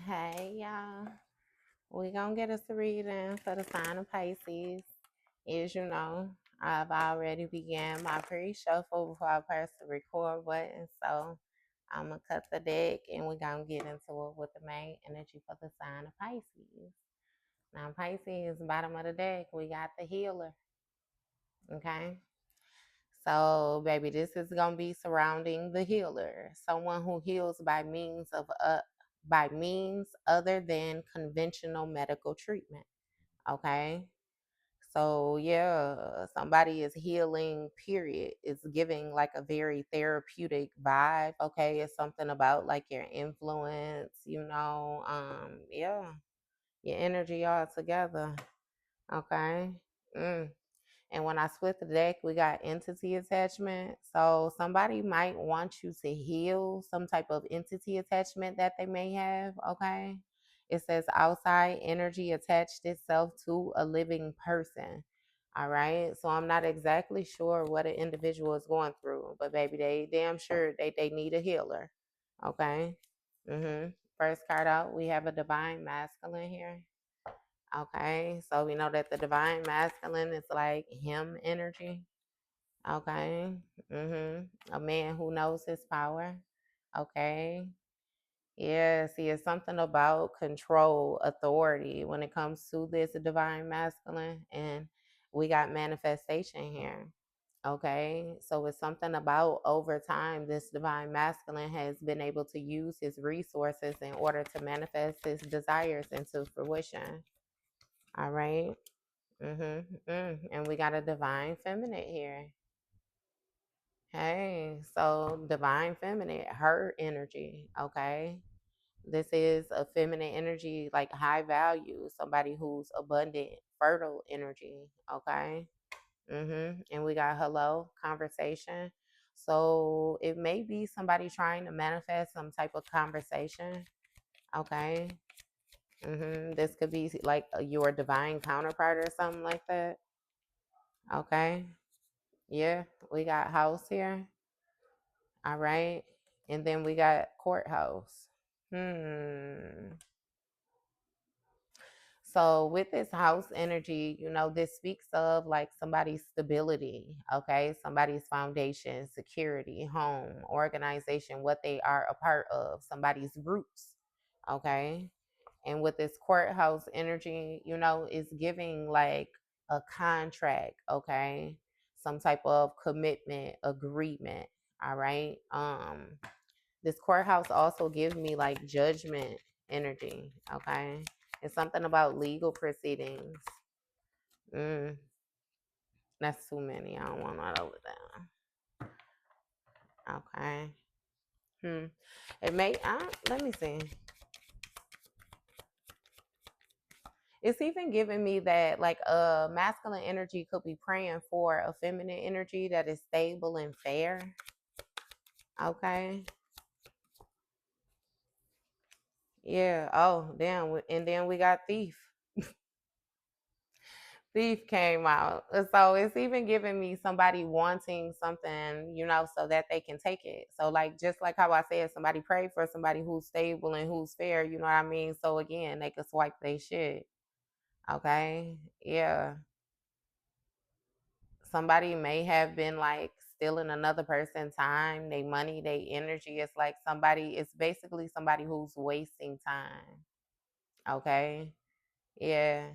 Hey y'all, we gonna get us a reading for the sign of Pisces. As you know, I've already began my pre-shuffle before I press the record button, so I'm gonna cut the deck and we're gonna get into it with the main energy for the sign of Pisces. Now, Pisces, bottom of the deck, we got the healer. Okay, so baby, this is gonna be surrounding the healer, someone who heals by means other than conventional medical treatment. Okay. So yeah, somebody is healing, period. It's giving like a very therapeutic vibe. Okay. It's something about like your influence, yeah, your energy all together. Okay. Mm. And when I split the deck, we got entity attachment. So somebody might want you to heal some type of entity attachment that they may have. Okay. It says outside energy attached itself to a living person. All right. So I'm not exactly sure what an individual is going through, but baby, they damn sure they need a healer. Okay. First card out, we have a divine masculine here. Okay, so we know that the divine masculine is like him energy. Okay, a man who knows his power. Okay, yeah, see, it's something about control, authority when it comes to this divine masculine, and we got manifestation here. Okay, so it's something about over time, this divine masculine has been able to use his resources in order to manifest his desires into fruition. All right. And we got a divine feminine here. Hey, so divine feminine, her energy. Okay. This is a feminine energy, like high value, somebody who's abundant, fertile energy. Okay. And we got hello, conversation. So it may be somebody trying to manifest some type of conversation. Okay. This could be like your divine counterpart or something like that. Okay. Yeah, we got house here. All right. And then we got courthouse. Hmm. So with this house energy, this speaks of like somebody's stability, okay? Somebody's foundation, security, home, organization, what they are a part of, somebody's roots, okay? And with this courthouse energy, is giving like a contract, okay? Some type of commitment, agreement, all right? This courthouse also gives me like judgment energy, okay? It's something about legal proceedings. Mm, that's too many. I don't want that over there. Okay. It may. Let me see. It's even giving me that like masculine energy could be praying for a feminine energy that is stable and fair. Okay. Yeah. Oh, damn. And then we got thief. Thief came out. So it's even giving me somebody wanting something, so that they can take it. So like just like how I said, somebody prayed for somebody who's stable and who's fair, you know what I mean? So again, they could swipe their shit. Okay. Yeah. Somebody may have been like stealing another person's time, their money, their energy. It's basically somebody who's wasting time. Okay. Yeah.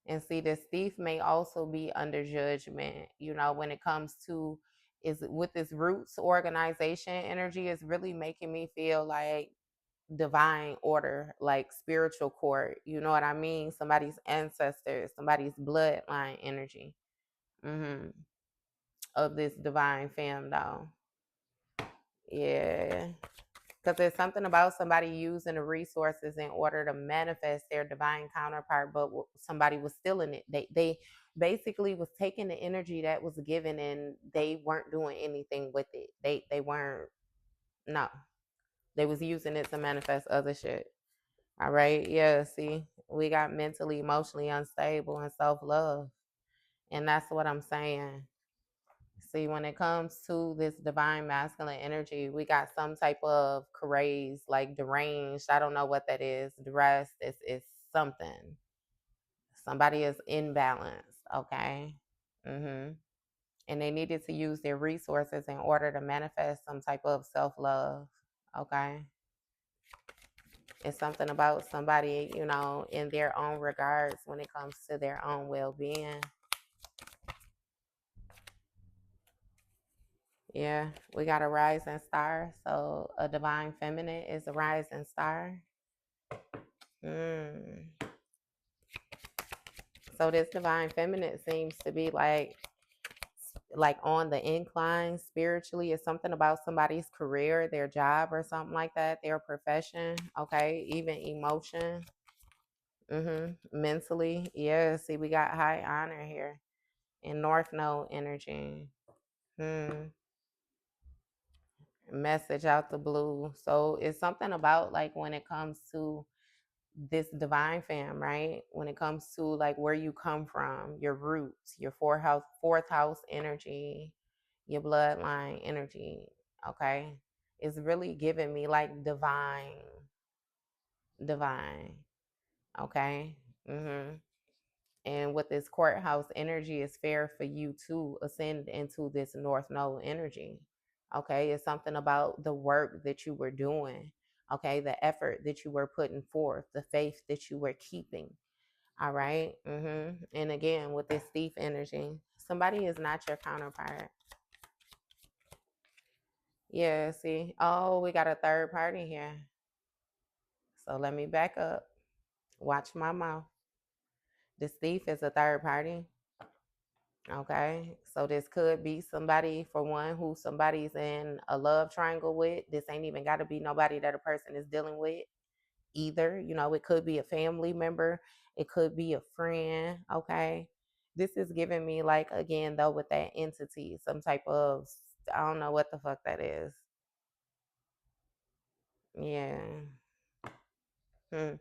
And see, this thief may also be under judgment, when it comes to is with this roots organization energy is really making me feel like divine order, like spiritual court. You know what I mean? Somebody's ancestors, somebody's bloodline energy hmm of this divine fam, though. Yeah. Because there's something about somebody using the resources in order to manifest their divine counterpart, but somebody was stealing it. They basically was taking the energy that was given and they weren't doing anything with it. They weren't. No, they was using it to manifest other shit. All right, yeah. See, we got mentally, emotionally unstable and self love, and that's what I'm saying. See, when it comes to this divine masculine energy, we got some type of craze, like deranged. I don't know what that is. The rest is something. Somebody is imbalanced, okay? Mm-hmm. And they needed to use their resources in order to manifest some type of self-love, okay? It's something about somebody, you know, in their own regards when it comes to their own well-being. Yeah, we got a rising star. So a divine feminine is a rising star. Mm. So this divine feminine seems to be like on the incline spiritually. It's something about somebody's career, their job or something like that, their profession, okay, even emotion. Mentally. Yeah, see, we got high honor here in North Node energy. Hmm. Message out the blue. So it's something about like when it comes to this divine fam, right? When it comes to like where you come from, your roots, your fourth house energy, your bloodline energy, okay? It's really giving me like divine, okay? And with this courthouse energy, it's fair for you to ascend into this North Node energy. Okay, it's something about the work that you were doing. Okay, the effort that you were putting forth, the faith that you were keeping. All right. And again, with this thief energy, somebody is not your counterpart. Yeah, see. Oh, we got a third party here. So let me back up. Watch my mouth. This thief is a third party. Okay, so this could be somebody, for one, who somebody's in a love triangle with. This ain't even got to be nobody that a person is dealing with either. You know, it could be a family member, it could be a friend. Okay, this is giving me, like, again, though, with that entity, some type of, I don't know what the fuck that is. Yeah. Hmm.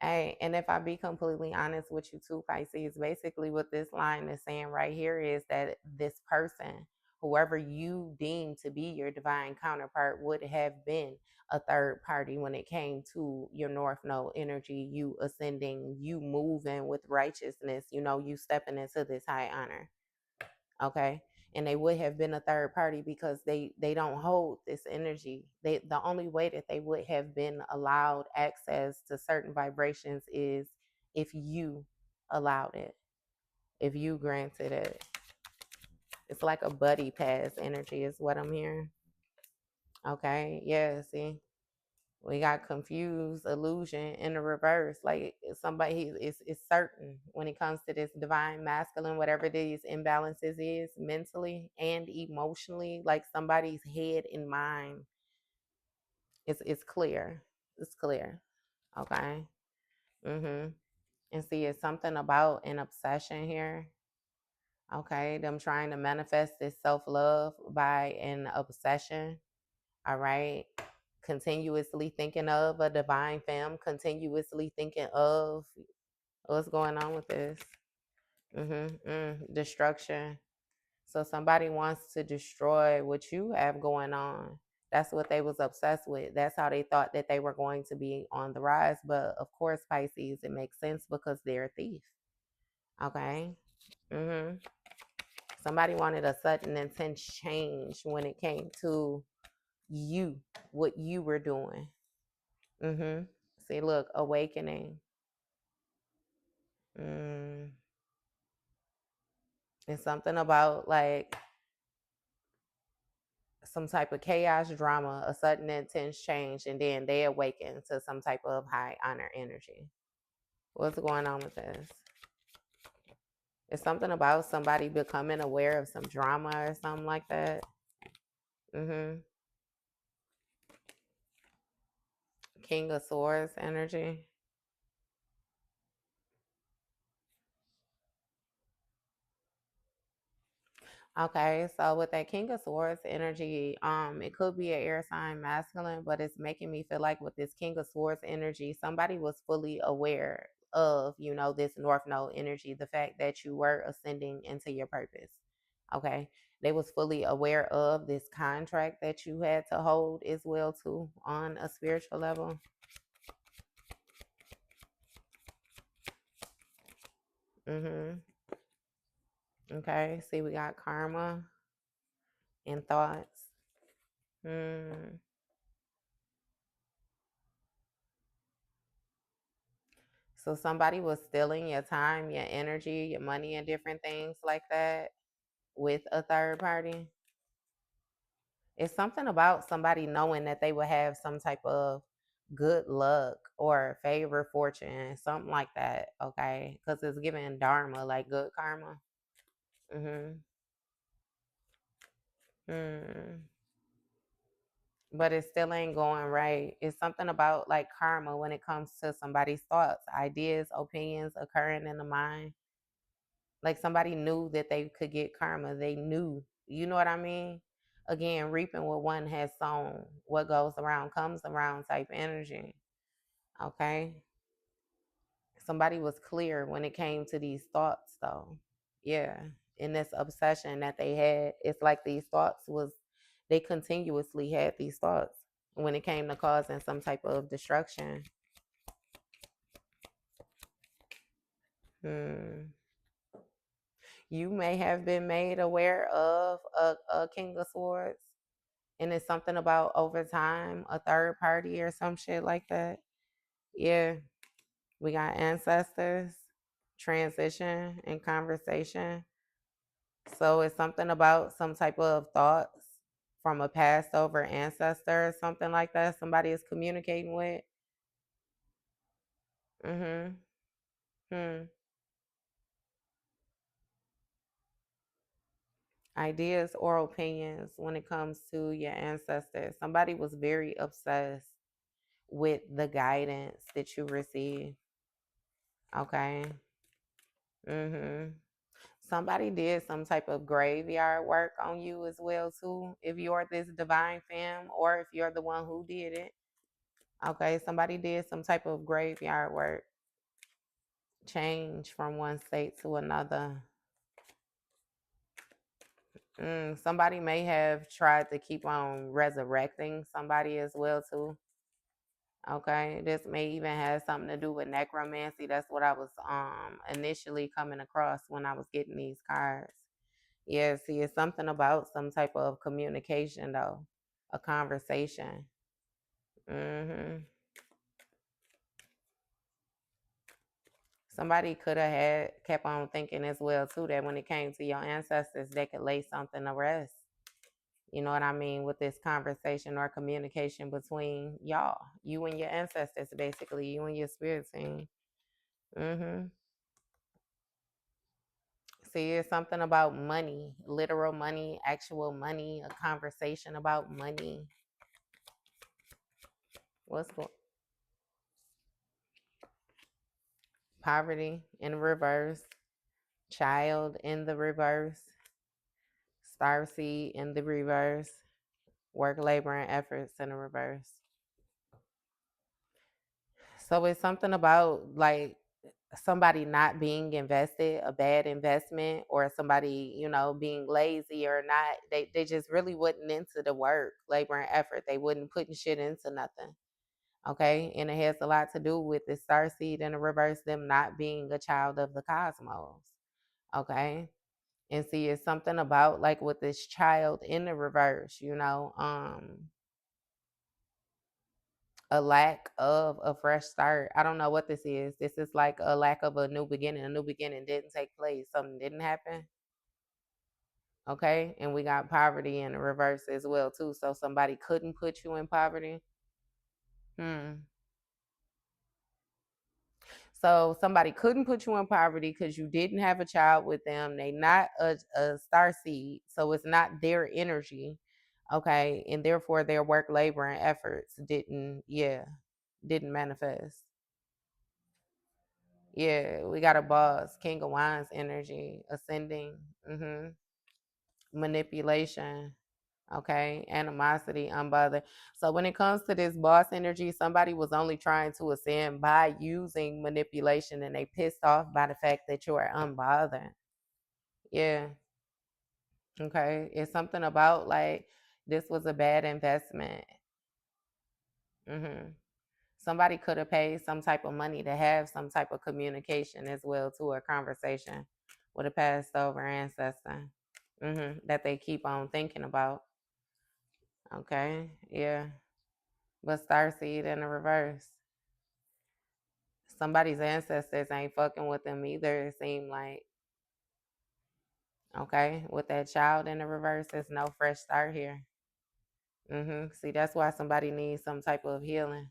Hey, and if I be completely honest with you too, Pisces, basically what this line is saying right here is that this person, whoever you deem to be your divine counterpart, would have been a third party when it came to your North Node energy, you ascending, you moving with righteousness, you know, you stepping into this high honor. Okay. And they would have been a third party because they don't hold this energy. The only way that they would have been allowed access to certain vibrations is if you allowed it, if you granted it. It's like a buddy pass energy is what I'm hearing. Okay. Yeah, see, we got confused, illusion in the reverse. Like somebody is certain when it comes to this divine masculine, whatever these imbalances is mentally and emotionally, like somebody's head and mind is clear. It's clear. Okay. And see, it's something about an obsession here. Okay. Them trying to manifest this self-love by an obsession. All right. Continuously thinking of a divine femme, continuously thinking of what's going on with this. Destruction. So somebody wants to destroy what you have going on. That's what they was obsessed with. That's how they thought that they were going to be on the rise. But of course, Pisces, it makes sense because they're a thief. Okay. hmm Somebody wanted a sudden intense change when it came to you, what you were doing. See, look, awakening. Mm. It's something about like some type of chaos, drama, a sudden intense change, and then they awaken to some type of high honor energy. What's going on with this? It's something about somebody becoming aware of some drama or something like that. King of Swords energy. Okay, so with that King of Swords energy, it could be an air sign masculine, but it's making me feel like with this King of Swords energy, somebody was fully aware of, you know, this North Node energy, the fact that you were ascending into your purpose. Okay. They was fully aware of this contract that you had to hold as well too on a spiritual level. Mm-hmm. Okay. See, we got karma and thoughts. Mm. So somebody was stealing your time, your energy, your money, and different things like that with a third party. It's something about somebody knowing that they will have some type of good luck or favor, fortune, something like that. Okay, because it's giving dharma, like good karma. Mm-hmm. Mm. But it still ain't going right. It's something about like karma when it comes to somebody's thoughts, ideas, opinions occurring in the mind. Like somebody knew that they could get karma. They knew. You know what I mean? Again, reaping what one has sown. What goes around comes around type energy. Okay. Somebody was clear when it came to these thoughts though. Yeah. In this obsession that they had, it's like these thoughts was they continuously had these thoughts when it came to causing some type of destruction. Hmm. You may have been made aware of a King of Swords, and it's something about over time, a third party or some shit like that. Yeah, we got ancestors, transition, and conversation. So it's something about some type of thoughts from a past over ancestor or something like that. Somebody is communicating with. Mm-hmm. Hmm. Ideas or opinions when it comes to your ancestors. Somebody was very obsessed with the guidance that you receive. Okay. Mm-hmm. Somebody did some type of graveyard work on you as well too. If you're this divine femme or if you're the one who did it. Okay, somebody did some type of graveyard work. Change from one state to another. Somebody may have tried to keep on resurrecting somebody as well too. Okay, this may even have something to do with necromancy. That's what I was initially coming across when I was getting these cards. Yeah, see, it's something about some type of communication though, a conversation. Hmm. Somebody could have had kept on thinking as well too that when it came to your ancestors, they could lay something to rest. You know what I mean? With this conversation or communication between y'all, you and your ancestors, basically, you and your spirit team. Hmm. See, it's something about money, literal money, actual money, a conversation about money. What's going? Poverty in reverse, child in the reverse, starseed in the reverse, work, labor, and efforts in the reverse. So it's something about like somebody not being invested, a bad investment, or somebody, being lazy or not. They just really wasn't into the work, labor, and effort. They wasn't putting shit into nothing. Okay. And it has a lot to do with the star seed in the reverse, them not being a child of the cosmos. Okay. And see, it's something about like with this child in the reverse, a lack of a fresh start. I don't know what this is. This is like a lack of a new beginning. A new beginning didn't take place. Something didn't happen. Okay. And we got poverty in the reverse as well, too. So somebody couldn't put you in poverty. Hmm. So somebody couldn't put you in poverty because you didn't have a child with them. They not a star seed, so it's not their energy, okay, and therefore their work, labor, and efforts didn't manifest. Yeah, we got a boss, King of Wands energy, ascending, manipulation. Okay, animosity, unbothered. So when it comes to this boss energy, somebody was only trying to ascend by using manipulation, and they pissed off by the fact that you are unbothered. Yeah, Okay, it's something about like this was a bad investment. Somebody could have paid some type of money to have some type of communication as well to a conversation with a passed over ancestor. That they keep on thinking about. Okay, yeah. But starseed in the reverse. Somebody's ancestors ain't fucking with them either, it seemed like. Okay, with that child in the reverse, there's no fresh start here. See, that's why somebody needs some type of healing.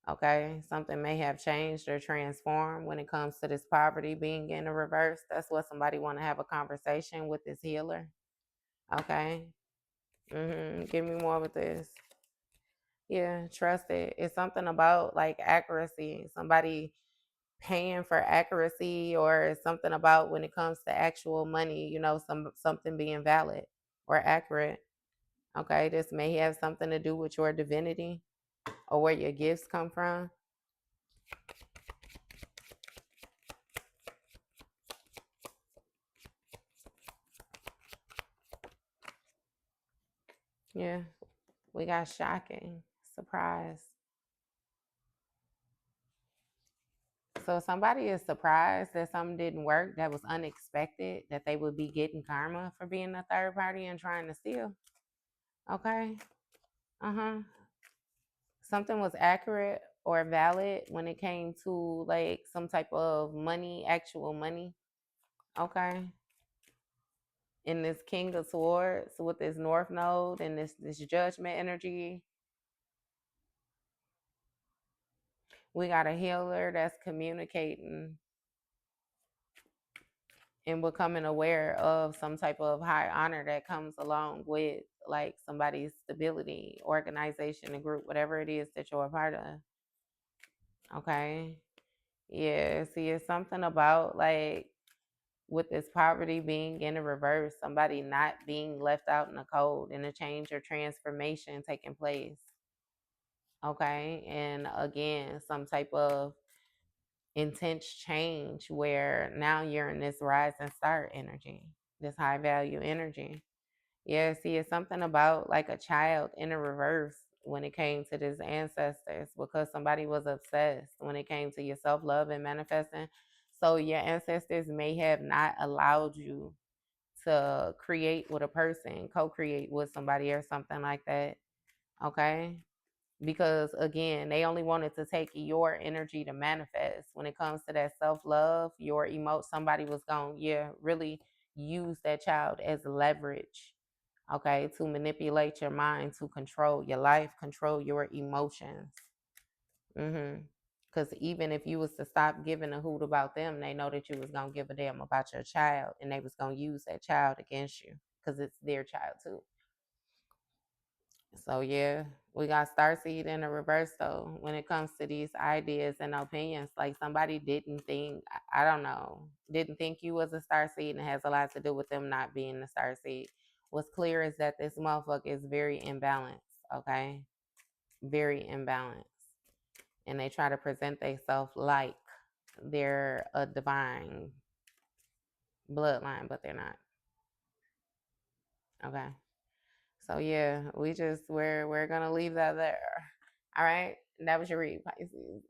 Okay, something may have changed or transformed when it comes to this poverty being in the reverse. That's what somebody want to have a conversation with this healer. Okay. Give me more with this. Yeah, trust it. It's something about like accuracy. Somebody paying for accuracy, or something about when it comes to actual money, something being valid or accurate. Okay, this may have something to do with your divinity or where your gifts come from. Yeah, we got shocking, surprise. So somebody is surprised that something didn't work that was unexpected, that they would be getting karma for being a third party and trying to steal. Okay. Uh-huh. Something was accurate or valid when it came to like some type of money, actual money. Okay. In this King of Swords with this North Node and this judgment energy, we got a healer that's communicating and becoming aware of some type of high honor that comes along with like somebody's stability, organization, and group, whatever it is that you're a part of. Okay. Yeah. See, it's something about like with this poverty being in the reverse, somebody not being left out in the cold and a change or transformation taking place. Okay. And again, some type of intense change where now you're in this rise and start energy, this high value energy. Yeah, see, it's something about like a child in the reverse when it came to this ancestors, because somebody was obsessed when it came to your self love and manifesting. So your ancestors may have not allowed you to create with a person, co create with somebody or something like that. Okay. Because again, they only wanted to take your energy to manifest. When it comes to that self love, your emote, somebody was going, yeah, really use that child as leverage, okay, to manipulate your mind, to control your life, control your emotions. Because even if you was to stop giving a hoot about them, they know that you was gonna give a damn about your child, and they was gonna use that child against you because it's their child too. So yeah, we got starseed in the reverse though. When it comes to these ideas and opinions, like somebody didn't think, I don't know, didn't think you was a starseed, and it has a lot to do with them not being a starseed. What's clear is that this motherfucker is very imbalanced. Okay, very imbalanced, and they try to present themselves like they're a divine bloodline, but they're not. Okay. So yeah, we're gonna leave that there. All right. That was your read, Pisces.